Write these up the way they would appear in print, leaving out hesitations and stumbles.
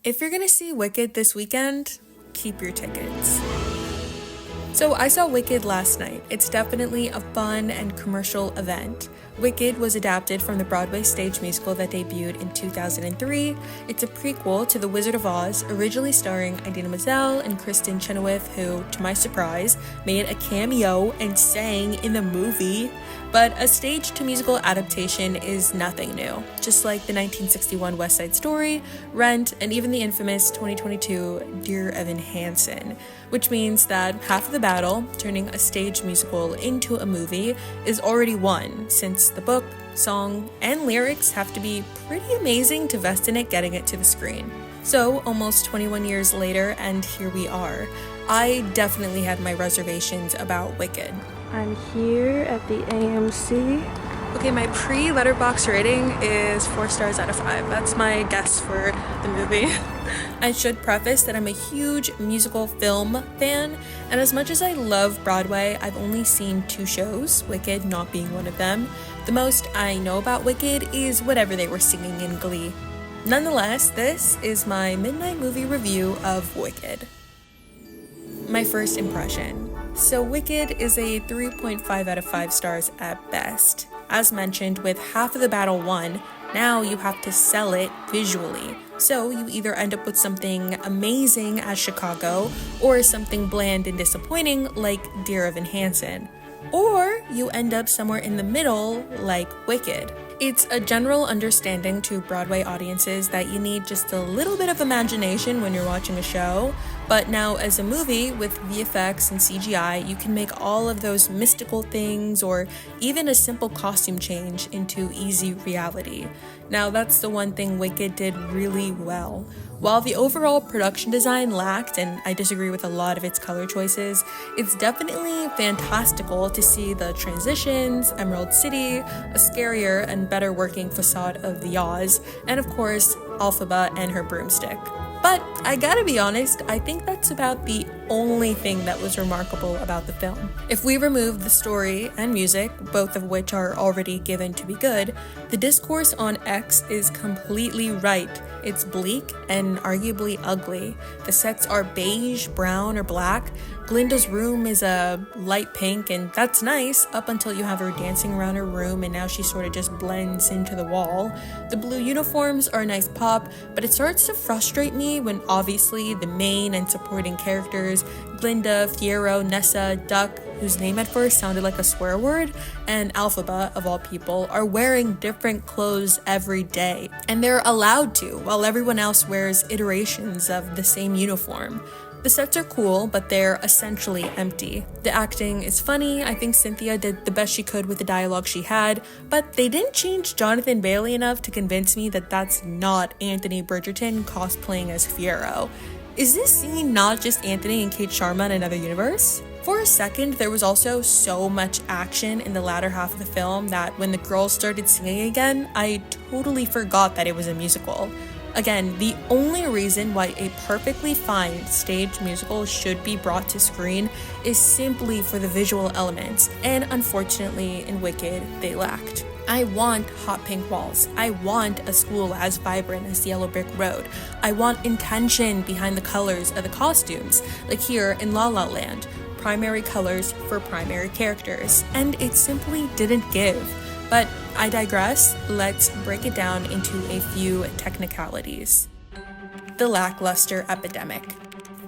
If you're gonna see Wicked this weekend, keep your tickets. So I saw Wicked last night. It's definitely a fun and commercial event. Wicked was adapted from the Broadway stage musical that debuted in 2003. It's a prequel to The Wizard of Oz, originally starring Idina Menzel and Kristen Chenoweth, who, to my surprise, made a cameo and sang in the movie. But a stage-to-musical adaptation is nothing new, just like the 1961 West Side Story, Rent, and even the infamous 2022 Dear Evan Hansen, which means that half of the battle, turning a stage musical into a movie, is already won, since the book, song, and lyrics have to be pretty amazing to invest in it getting it to the screen. So, almost 21 years later, and here we are. I definitely had my reservations about Wicked. I'm here at the AMC. Okay, my pre-Letterboxd rating is 4 stars out of 5. That's my guess for the movie. I should preface that I'm a huge musical film fan, and as much as I love Broadway, I've only seen 2 shows, Wicked not being one of them. The most I know about Wicked is whatever they were singing in Glee. Nonetheless, this is my midnight movie review of Wicked. My first impression. So Wicked is a 3.5 out of 5 stars at best. As mentioned, with half of the battle won, now you have to sell it visually. So you either end up with something amazing as Chicago, or something bland and disappointing like Dear Evan Hansen. Or you end up somewhere in the middle like Wicked. It's a general understanding to Broadway audiences that you need just a little bit of imagination when you're watching a show, but now as a movie with VFX and CGI, you can make all of those mystical things or even a simple costume change into easy reality. Now that's the one thing Wicked did really well. While the overall production design lacked, and I disagree with a lot of its color choices, it's definitely fantastical to see the transitions, Emerald City, a scarier and better working facade of the Oz, and of course, Elphaba and her broomstick. But I gotta be honest, I think that's about the only thing that was remarkable about the film. If we remove the story and music, both of which are already given to be good, the discourse on X is completely right. It's bleak and arguably ugly. The sets are beige, brown, or black. Glinda's room is a light pink, and that's nice up until you have her dancing around her room and now she sort of just blends into the wall. The blue uniforms are a nice pop, but it starts to frustrate me when obviously the main and supporting characters, Glinda, Fiyero, Nessa, Duck, whose name at first sounded like a swear word, and Elphaba, of all people, are wearing different clothes every day. And they're allowed to, while everyone else wears iterations of the same uniform. The sets are cool, but they're essentially empty. The acting is funny. I think Cynthia did the best she could with the dialogue she had, but they didn't change Jonathan Bailey enough to convince me that that's not Anthony Bridgerton cosplaying as Fiyero. Is this scene not just Anthony and Kate Sharma in another universe? For a second, there was also so much action in the latter half of the film that when the girls started singing again, I totally forgot that it was a musical. Again, the only reason why a perfectly fine stage musical should be brought to screen is simply for the visual elements, and unfortunately, in Wicked, they lacked. I want hot pink walls. I want a school as vibrant as the Yellow Brick Road. I want intention behind the colors of the costumes, like here in La La Land. Primary colors for primary characters, and it simply didn't give. But I digress. Let's break it down into a few technicalities. The Lackluster Epidemic.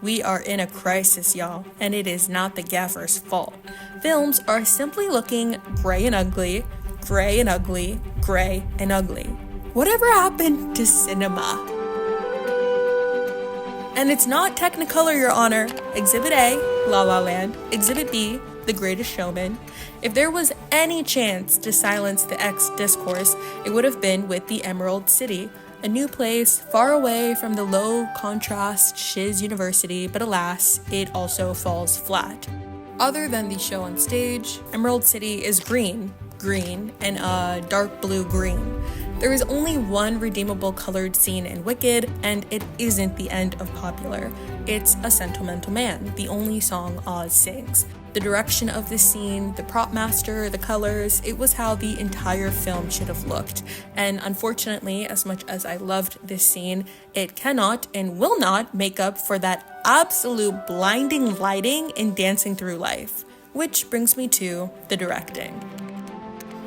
We are in a crisis, y'all, and it is not the gaffer's fault. Films are simply looking gray and ugly, gray and ugly, gray and ugly. Whatever happened to cinema? And it's not Technicolor, Your Honor. Exhibit A, La La Land. Exhibit B, The Greatest Showman. If there was any chance to silence the X discourse, it would have been with the Emerald City, a new place far away from the low-contrast Shiz University, but alas, it also falls flat. Other than the show on stage, Emerald City is green, and a dark blue-green. There is only one redeemable colored scene in Wicked, and it isn't the end of Popular. It's A Sentimental Man, the only song Oz sings. The direction of the scene, the prop master, the colors, it was how the entire film should have looked. And unfortunately, as much as I loved this scene, it cannot and will not make up for that absolute blinding lighting in Dancing Through Life. Which brings me to the directing.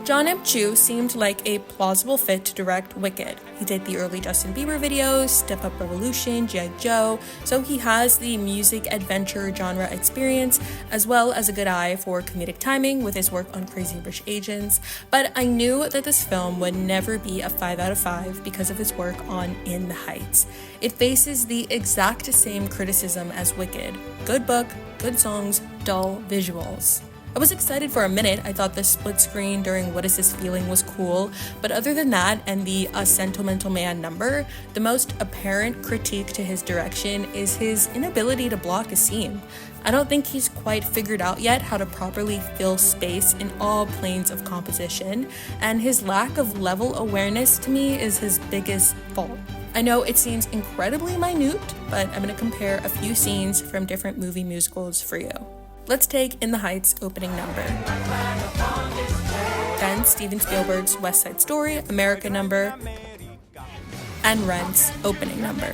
Jon M seemed like a plausible fit to direct Wicked. He did the early Justin Bieber videos, Step Up Revolution, G.I. Joe, so he has the music adventure genre experience, as well as a good eye for comedic timing with his work on Crazy Rich Asians. But I knew that this film would never be a 5 out of 5 because of his work on In the Heights. It faces the exact same criticism as Wicked. Good book, good songs, dull visuals. I was excited for a minute. I thought the split screen during What Is This Feeling was cool, but other than that and the A Sentimental Man number, the most apparent critique to his direction is his inability to block a scene. I don't think he's quite figured out yet how to properly fill space in all planes of composition, and his lack of level awareness to me is his biggest fault. I know it seems incredibly minute, but I'm going to compare a few scenes from different movie musicals for you. Let's take In the Heights opening number. Then Steven Spielberg's West Side Story, America number, and Rent's opening number.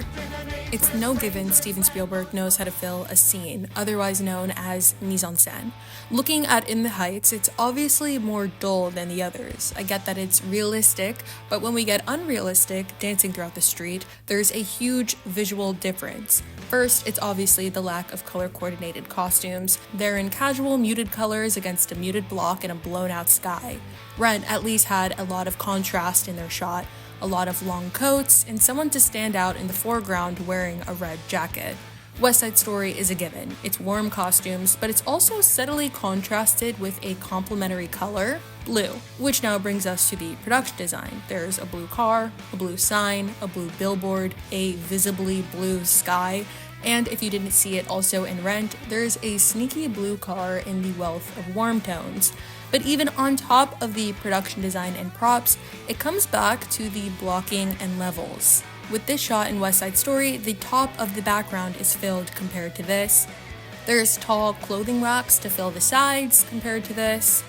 It's no given Steven Spielberg knows how to fill a scene, otherwise known as mise en scène. Looking at In the Heights, it's obviously more dull than the others. I get that it's realistic, but when we get unrealistic, dancing throughout the street, there's a huge visual difference. First, it's obviously the lack of color-coordinated costumes. They're in casual, muted colors against a muted block and a blown-out sky. Rent at least had a lot of contrast in their shot, a lot of long coats, and someone to stand out in the foreground wearing a red jacket. West Side Story is a given. It's warm costumes, but it's also subtly contrasted with a complementary color, blue. Which now brings us to the production design. There's a blue car, a blue sign, a blue billboard, a visibly blue sky, and if you didn't see it also in Rent, there's a sneaky blue car in the wealth of warm tones. But even on top of the production design and props, it comes back to the blocking and levels. With this shot in West Side Story, the top of the background is filled compared to this. There's tall clothing racks to fill the sides compared to this.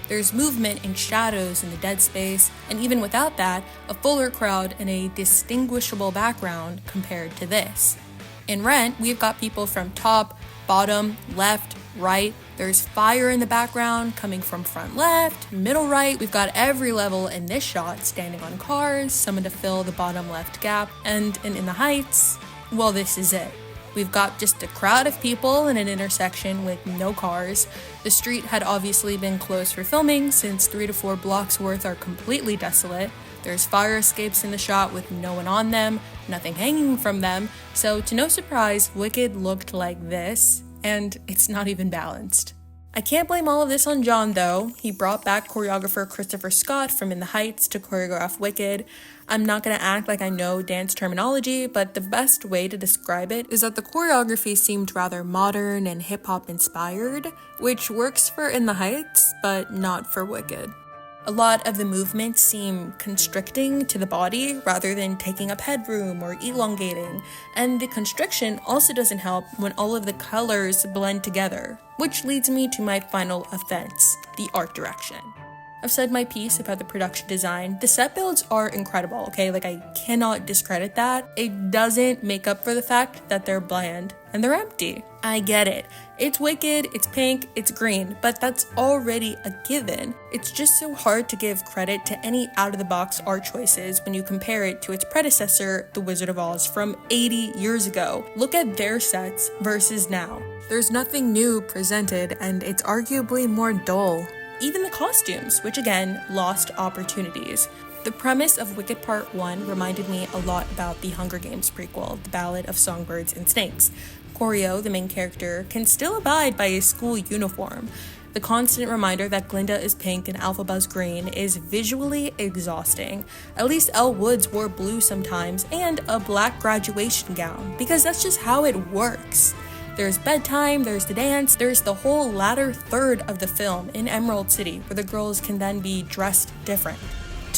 There's movement and shadows in the dead space, and even without that, a fuller crowd and a distinguishable background compared to this. In Rent, we've got people from top, bottom, left, right. There's fire in the background coming from front left, middle right. We've got every level in this shot standing on cars, someone to fill the bottom left gap, and In the Heights, well, this is it. We've got just a crowd of people in an intersection with no cars. The street had obviously been closed for filming since 3 to 4 blocks worth are completely desolate. There's fire escapes in the shot with no one on them, nothing hanging from them, so to no surprise, Wicked looked like this, and it's not even balanced. I can't blame all of this on Jon, though. He brought back choreographer Christopher Scott from In the Heights to choreograph Wicked. I'm not going to act like I know dance terminology, but the best way to describe it is that the choreography seemed rather modern and hip-hop inspired, which works for In the Heights, but not for Wicked. A lot of the movements seem constricting to the body rather than taking up headroom or elongating, and the constriction also doesn't help when all of the colors blend together, which leads me to my final offense, the art direction. I've said my piece about the production design. The set builds are incredible, okay? Like, I cannot discredit that. It doesn't make up for the fact that they're bland and they're empty. I get it. It's Wicked, it's pink, it's green, but that's already a given. It's just so hard to give credit to any out-of-the-box art choices when you compare it to its predecessor, The Wizard of Oz, from 80 years ago. Look at their sets versus now. There's nothing new presented, and it's arguably more dull. Even the costumes, which again, lost opportunities. The premise of Wicked Part 1 reminded me a lot about the Hunger Games prequel, The Ballad of Songbirds and Snakes. Choreo, the main character, can still abide by a school uniform. The constant reminder that Glinda is pink and Alphaba's green is visually exhausting. At least Elle Woods wore blue sometimes and a black graduation gown, because that's just how it works. There's bedtime, there's the dance, there's the whole latter third of the film in Emerald City where the girls can then be dressed different.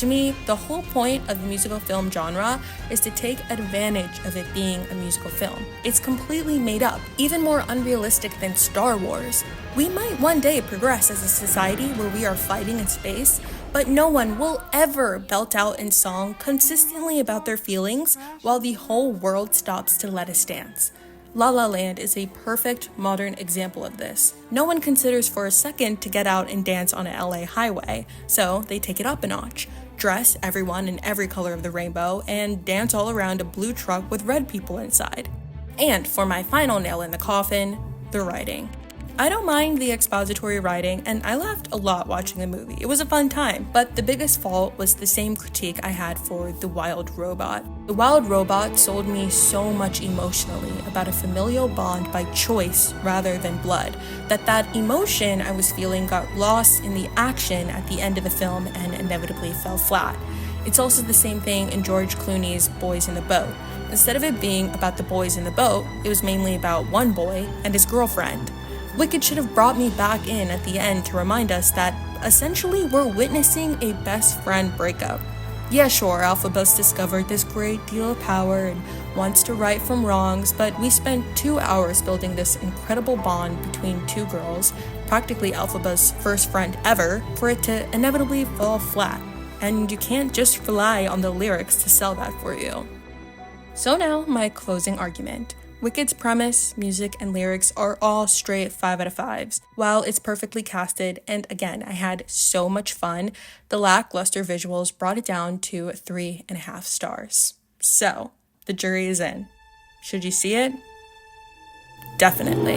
To me, the whole point of the musical film genre is to take advantage of it being a musical film. It's completely made up, even more unrealistic than Star Wars. We might one day progress as a society where we are fighting in space, but no one will ever belt out in song consistently about their feelings while the whole world stops to let us dance. La La Land is a perfect modern example of this. No one considers for a second to get out and dance on an LA highway, so they take it up a notch. Dress everyone in every color of the rainbow, and dance all around a blue truck with red people inside. And for my final nail in the coffin, the writing. I don't mind the expository writing, and I laughed a lot watching the movie. It was a fun time, but the biggest fault was the same critique I had for The Wild Robot. The Wild Robot sold me so much emotionally about a familial bond by choice rather than blood, that emotion I was feeling got lost in the action at the end of the film and inevitably fell flat. It's also the same thing in George Clooney's Boys in the Boat. Instead of it being about the boys in the boat, it was mainly about one boy and his girlfriend. Wicked should have brought me back in at the end to remind us that, essentially, we're witnessing a best friend breakup. Yeah, sure, Elphaba's discovered this great deal of power and wants to right from wrongs, but we spent 2 hours building this incredible bond between two girls, practically Elphaba's first friend ever, for it to inevitably fall flat. And you can't just rely on the lyrics to sell that for you. So now, my closing argument. Wicked's premise, music, and lyrics are all straight 5 out of 5s. While it's perfectly casted, and again, I had so much fun, the lackluster visuals brought it down to 3.5 stars. So, the jury is in. Should you see it? Definitely.